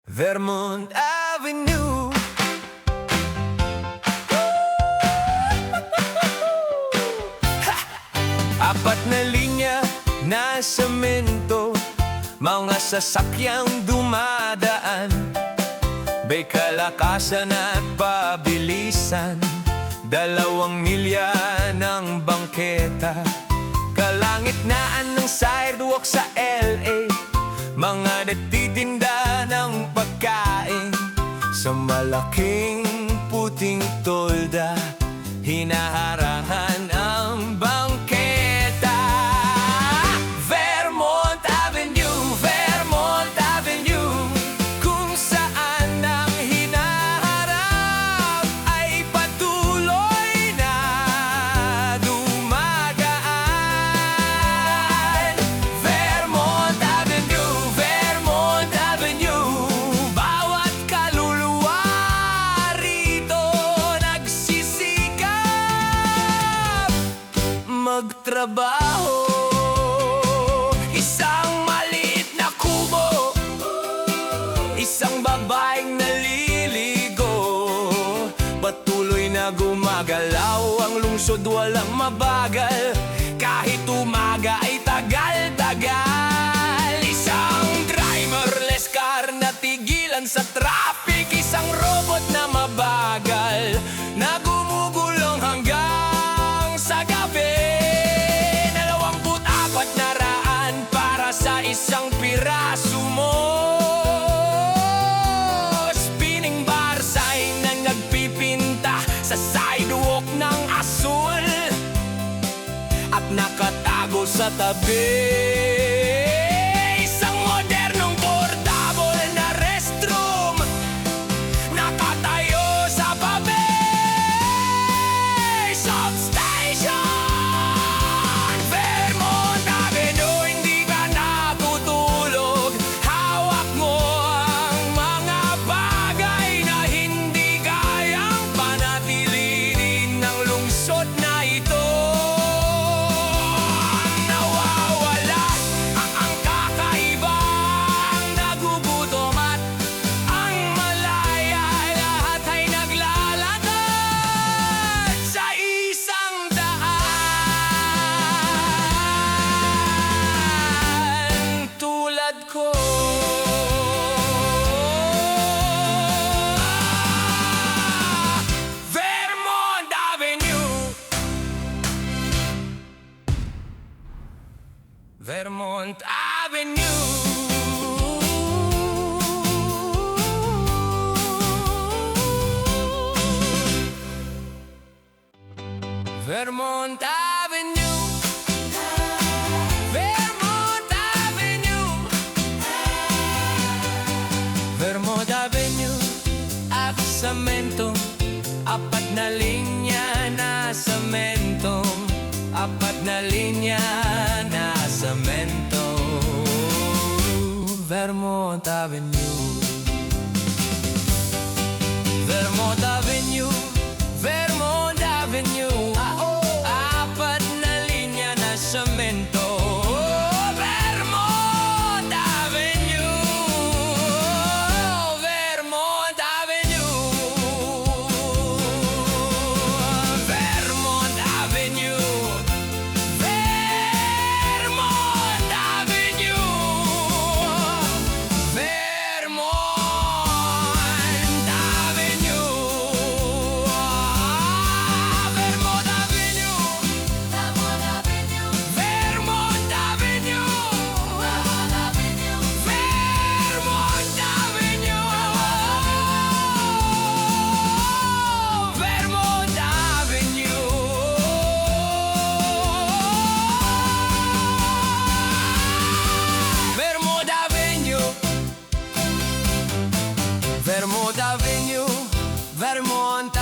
Vermont Avenue. Apat na linya na semento, mga sasakyang dumadaan, may kalakasan at pabilisan. 2 milya ng bangketa, kalangitnaan ng sidewalk sa LA. Mga nagtitinda ng pagkain sa malaking puting tolda, hinaharangan ang bangketa. Vermont Avenue, Vermont Avenue, kung saan ang hinaharap ay patuloy na dumagaan. Vermont Avenue, Vermont Avenue, bawat kaluluwa rito nagsisikap magtrabaho. Isang maliit na kubo, isang babaeng naliligo, patuloy na gumagalaw ang lungsod, walang mabagal. Kahit umaga ay tagal-tagal. Isang driverless car na tigilan sa traffic, isang robot na mabagal na gumugulong hanggang sa gabi. 24 na raan para sa isang piraso mo. Spinning bar sign na nagpipinta sa sidewalk ng asul at nakatago sa tabi. Isang modernong portable na restroom nakatayo sa babe. Substation, Vermont Avenue, hindi ka natutulog. Hawak mo ang mga bagay na hindi kayang panatilinin ng lungsod na ito. Nawawala ang kakaiba, ang nagugutom at ang malaya. Lahat ay naglalatad sa isang daan tulad ko. Vermont Avenue, Vermont Avenue. Vermont Avenue, Vermont Avenue, Vermont Avenue at semento. Apat na linya na semento, apat na linya na semento. Vermont Avenue, Vermont Avenue, Vermont Avenue. Apat na linya na semento. Vermont Avenue, Vermont Avenue, Vermont Avenue, Vermont Avenue, Vermont Avenue, Vermont Avenue, Vermont Avenue, Vermont Avenue, Vermont Avenue, Vermont Avenue. Vermont Avenue, Vermont Avenue, Vermont